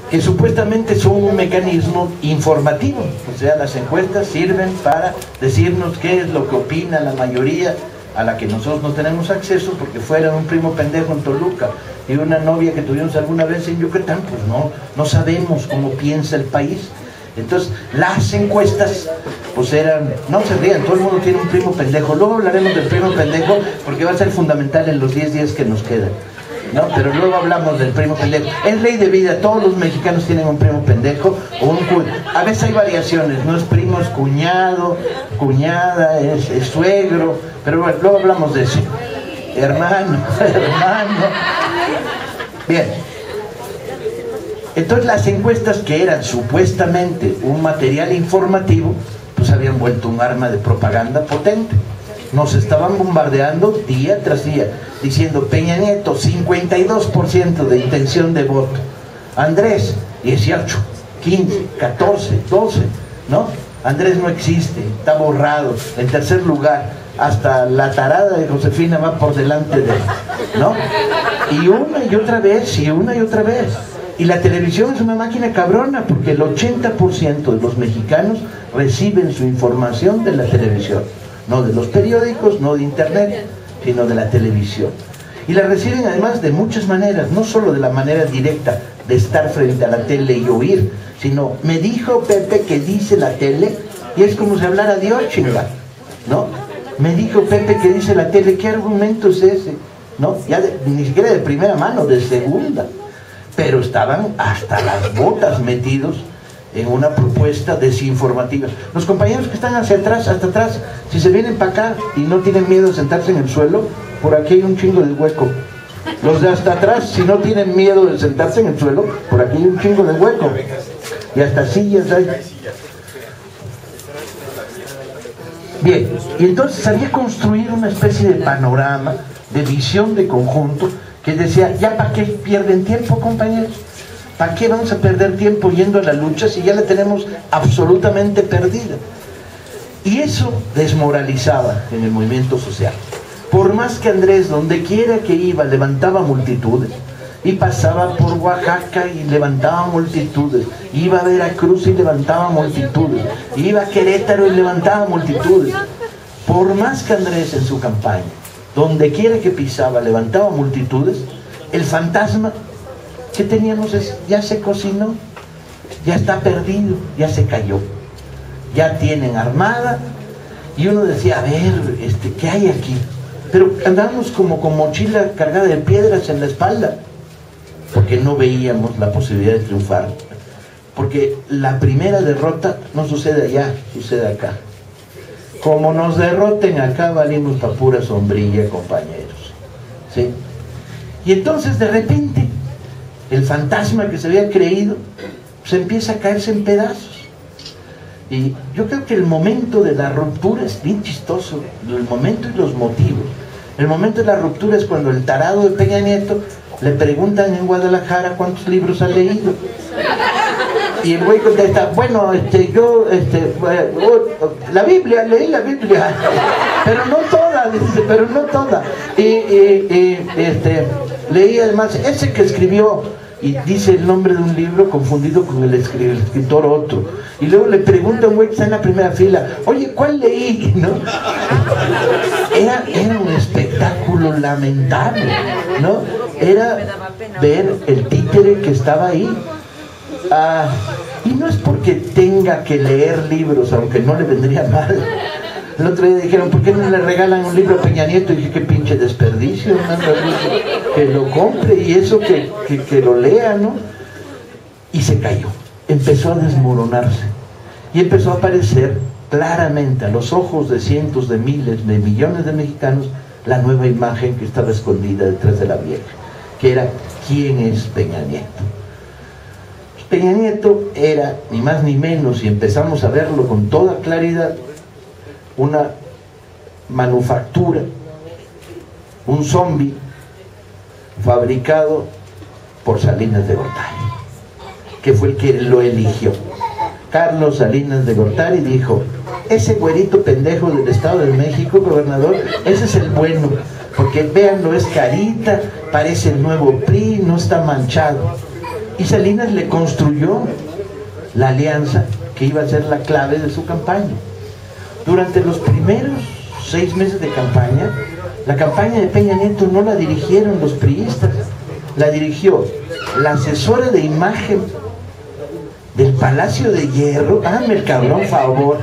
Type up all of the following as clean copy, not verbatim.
que supuestamente son un mecanismo informativo. O sea, las encuestas sirven para decirnos qué es lo que opina la mayoría, a la que nosotros no tenemos acceso, porque fuera un primo pendejo en Toluca y una novia que tuvimos alguna vez en Yucatán, pues no sabemos cómo piensa el país. Entonces, las encuestas, pues eran, no se rían, todo el mundo tiene un primo pendejo. Luego hablaremos del primo pendejo, porque va a ser fundamental en los 10 días que nos quedan, ¿no? Pero luego hablamos del primo pendejo. Es ley de vida, todos los mexicanos tienen un primo pendejo o un a veces hay variaciones, no es primo, es cuñado, cuñada, es suegro, pero bueno, luego hablamos de eso. Hermano. Bien. Entonces las encuestas, que eran supuestamente un material informativo, pues habían vuelto un arma de propaganda potente. Nos estaban bombardeando día tras día, diciendo: Peña Nieto, 52% de intención de voto; Andrés, 18, 15, 14, 12, ¿no? Andrés no existe, está borrado. En tercer lugar, hasta la tarada de Josefina va por delante de él, ¿no? Y una y otra vez, y una y otra vez. Y la televisión es una máquina cabrona, porque el 80% de los mexicanos reciben su información de la televisión. No de los periódicos, no de internet, sino de la televisión. Y la reciben además de muchas maneras, no solo de la manera directa de estar frente a la tele y oír, sino: me dijo Pepe que dice la tele, y es como si hablara Dios, chinga, ¿no? Me dijo Pepe que dice la tele, ¿qué argumento es ese? ¿No? Ya ni siquiera de primera mano, de segunda. Pero estaban hasta las botas metidos en una propuesta desinformativa. Los compañeros que están hacia atrás, hasta atrás, si se vienen para acá y no tienen miedo de sentarse en el suelo, por aquí hay un chingo de hueco. Los de hasta atrás, si no tienen miedo de sentarse en el suelo, por aquí hay un chingo de hueco. Y hasta sillas hay. Bien, y entonces había construido una especie de panorama, de visión de conjunto, que decía: ¿ya para qué pierden tiempo, compañeros? ¿Para qué vamos a perder tiempo yendo a la lucha si ya la tenemos absolutamente perdida? Y eso desmoralizaba en el movimiento social. Por más que Andrés, donde quiera que iba, levantaba multitudes, y pasaba por Oaxaca y levantaba multitudes, iba a Veracruz y levantaba multitudes, iba a Querétaro y levantaba multitudes. Por más que Andrés en su campaña, donde quiera que pisaba, levantaba multitudes, el fantasma que teníamos ya se cocinó, ya está perdido, ya se cayó, ya tienen armada. Y uno decía: a ver, ¿qué hay aquí? Pero andábamos como con mochila cargada de piedras en la espalda, porque no veíamos la posibilidad de triunfar, porque la primera derrota no sucede allá, sucede acá. Como nos derroten acá, valimos pa' pura sombrilla, compañeros, ¿sí? Y entonces de repente el fantasma que se había creído se empieza a caerse en pedazos. Y yo creo que el momento de la ruptura es bien chistoso, el momento y los motivos. El momento de la ruptura es cuando el tarado de Peña Nieto le preguntan en Guadalajara cuántos libros ha leído. Y el güey contesta: bueno, la Biblia, leí la Biblia, pero no toda, dice, pero no toda. Leí además ese que escribió, y dice el nombre de un libro confundido con el escritor otro. Y luego le pregunta a un güey que está en la primera fila: oye, ¿cuál leí? ¿No? Era un espectáculo lamentable, ¿no? Era ver el títere que estaba ahí. Y no es porque tenga que leer libros, aunque no le vendría mal. El otro día dijeron: ¿por qué no le regalan un libro a Peña Nieto? Y dije: qué pinche desperdicio, ¿no? Que lo compre y eso que lo lea, ¿no? Y se cayó, empezó a desmoronarse y empezó a aparecer claramente a los ojos de cientos de miles de millones de mexicanos la nueva imagen que estaba escondida detrás de la vieja, que era: ¿quién es Peña Nieto? Peña Nieto era ni más ni menos, y empezamos a verlo con toda claridad, una manufactura, un zombie fabricado por Salinas de Gortari, que fue el que lo eligió. Carlos Salinas de Gortari dijo: ese güerito pendejo del Estado de México, gobernador, ese es el bueno, porque véanlo, es carita, parece el nuevo PRI, no está manchado. Y Salinas le construyó la alianza que iba a ser la clave de su campaña. Durante los primeros 6 meses de campaña, la campaña de Peña Nieto no la dirigieron los priistas, la dirigió la asesora de imagen del Palacio de Hierro, hazme el cabrón favor,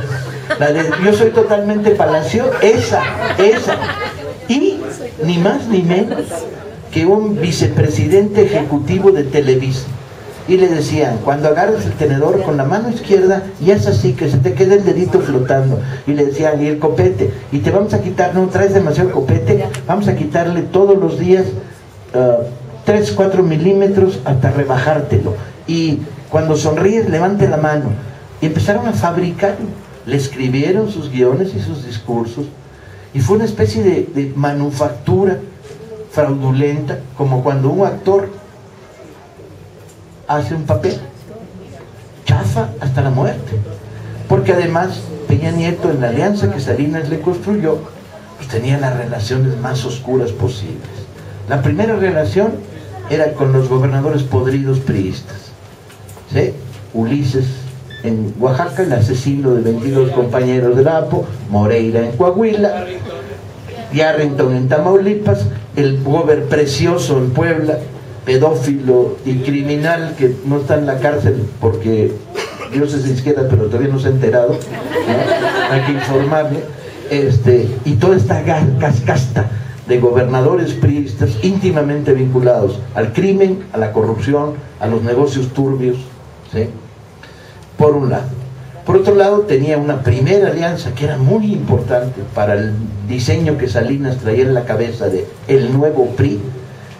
la de Yo Soy Totalmente Palacio, esa, y ni más ni menos que un vicepresidente ejecutivo de Televisa. Y le decían, cuando agarres el tenedor con la mano izquierda y es así, que se te quede el dedito flotando. Y le decían, y el copete, y te vamos a quitar, no traes demasiado copete, vamos a quitarle todos los días 3, 4 milímetros hasta rebajártelo. Y cuando sonríes, levante la mano. Y empezaron a fabricarlo. Le escribieron sus guiones y sus discursos. Y fue una especie de manufactura fraudulenta, como cuando un actor hace un papel chafa hasta la muerte, porque además Peña Nieto, en la alianza que Salinas le construyó, pues tenía las relaciones más oscuras posibles. La primera relación era con los gobernadores podridos priistas, ¿sí? Ulises en Oaxaca, el asesino de 22 compañeros del APO, Moreira en Coahuila, Yarrington en Tamaulipas, el gober Precioso en Puebla, pedófilo y criminal que no está en la cárcel porque Dios es de izquierda pero todavía no se ha enterado, ¿no? Hay que informarle, y toda esta casta de gobernadores priistas íntimamente vinculados al crimen, a la corrupción, a los negocios turbios, ¿sí? Por un lado. Por otro lado, tenía una primera alianza que era muy importante para el diseño que Salinas traía en la cabeza de el nuevo PRI,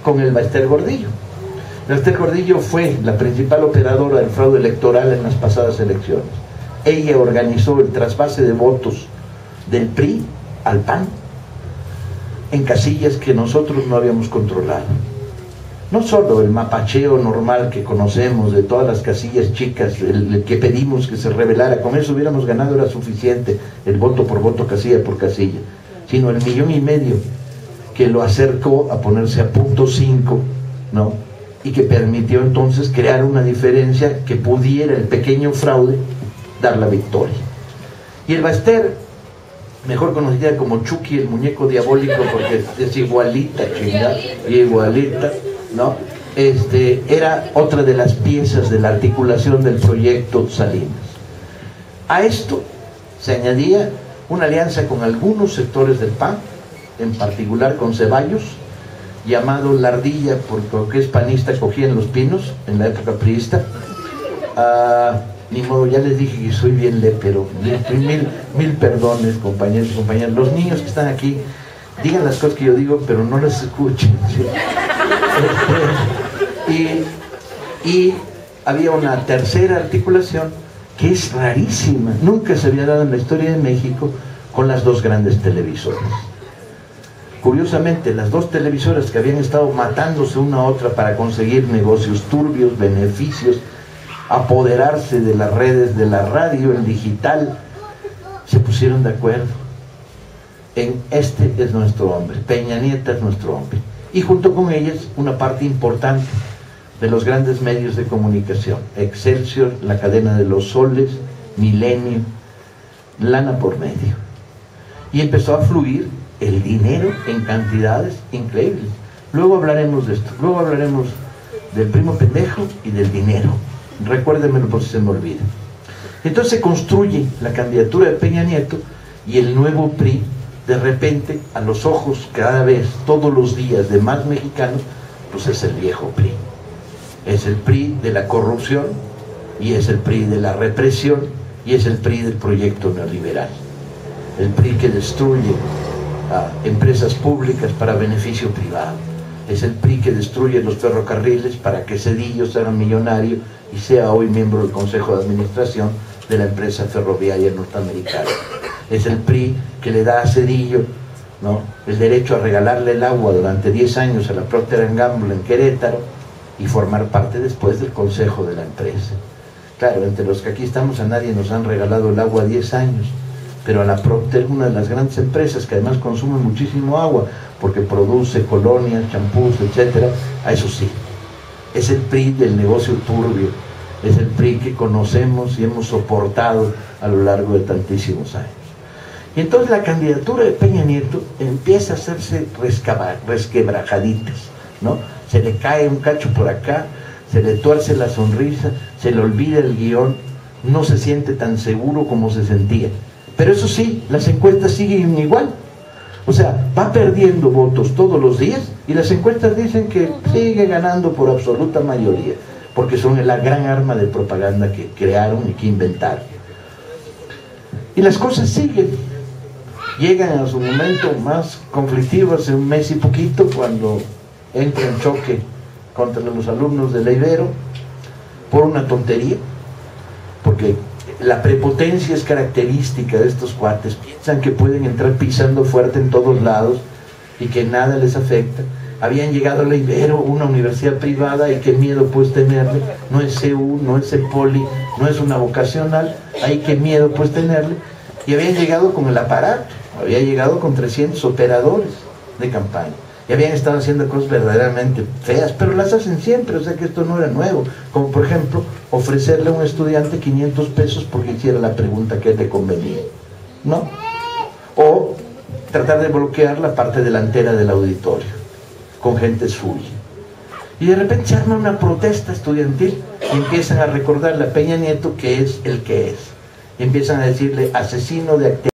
con el Baester Gordillo. Baester Gordillo fue la principal operadora del fraude electoral en las pasadas elecciones. Ella organizó el trasvase de votos del PRI al PAN en casillas que nosotros no habíamos controlado. No solo el mapacheo normal que conocemos de todas las casillas chicas, el que pedimos que se revelara, con eso hubiéramos ganado, era suficiente, el voto por voto, casilla por casilla, sino el 1,5 millones que lo acercó a ponerse a .5, ¿no? Y que permitió entonces crear una diferencia que pudiera el pequeño fraude dar la victoria. Y el Baester, mejor conocida como Chucky, el muñeco diabólico, porque es igualita, chingada, igualita, ¿no? Era otra de las piezas de la articulación del proyecto Salinas. A esto se añadía una alianza con algunos sectores del PAN, en particular con Ceballos, llamado La Ardilla, porque es panista, cogía en los pinos, en la época priista. Ni modo, ya les dije que soy bien lépero, mil perdones, compañeros y compañeras. Los niños que están aquí, digan las cosas que yo digo, pero no las escuchen, ¿sí? Y había una tercera articulación que es rarísima, nunca se había dado en la historia de México, con las dos grandes televisoras. Curiosamente, las dos televisoras que habían estado matándose una a otra para conseguir negocios turbios, beneficios, apoderarse de las redes de la radio, el digital, se pusieron de acuerdo en este es nuestro hombre, Peña Nieto es nuestro hombre. Y junto con ellas una parte importante de los grandes medios de comunicación, Excelsior, la cadena de los soles, Milenio, lana por medio. Y empezó a fluir el dinero en cantidades increíbles. Luego hablaremos de esto, luego hablaremos del primo pendejo y del dinero. Recuérdenmelo por si se me olvida. Entonces se construye la candidatura de Peña Nieto y el nuevo PRI, de repente, a los ojos cada vez, todos los días de más mexicanos, pues es el viejo PRI. Es el PRI de la corrupción, y es el PRI de la represión, y es el PRI del proyecto neoliberal. El PRI que destruye a empresas públicas para beneficio privado. Es el PRI que destruye los ferrocarriles para que Zedillo sea millonario y sea hoy miembro del Consejo de Administración de la empresa ferroviaria norteamericana. Es el PRI que le da a Zedillo, ¿no?, el derecho a regalarle el agua durante 10 años a la Procter & Gamble en Querétaro y formar parte después del consejo de la empresa. Claro, entre los que aquí estamos a nadie nos han regalado el agua 10 años, pero a la Procter, una de las grandes empresas que además consume muchísimo agua porque produce colonias, champús, etcétera, a eso sí. es el PRI del negocio turbio, es el PRI que conocemos y hemos soportado a lo largo de tantísimos años. Y entonces la candidatura de Peña Nieto empieza a hacerse resquebrajaditas, ¿no? Se le cae un cacho por acá, se le tuerce la sonrisa, se le olvida el guión, no se siente tan seguro como se sentía. Pero eso sí, las encuestas siguen igual. O sea, va perdiendo votos todos los días y las encuestas dicen que sigue ganando por absoluta mayoría, porque son la gran arma de propaganda que crearon y que inventaron. Y las cosas siguen. Llegan a su momento más conflictivo hace un mes y poquito, cuando entra en choque contra los alumnos de la Ibero por una tontería, porque la prepotencia es característica de estos cuates. Piensan que pueden entrar pisando fuerte en todos lados y que nada les afecta. Habían llegado a la Ibero, una universidad privada, y qué miedo puedes tenerle. No es CU, no es Cepoli, no es una vocacional, ahí qué miedo puedes tenerle. Y habían llegado con el aparato, había llegado con 300 operadores de campaña. Y habían estado haciendo cosas verdaderamente feas, pero las hacen siempre, o sea que esto no era nuevo. Como por ejemplo, ofrecerle a un estudiante 500 pesos porque hiciera la pregunta que le convenía, ¿no? O tratar de bloquear la parte delantera del auditorio con gente suya. Y de repente se arma una protesta estudiantil y empiezan a recordarle a Peña Nieto que es el que es. Y empiezan a decirle asesino de actividad.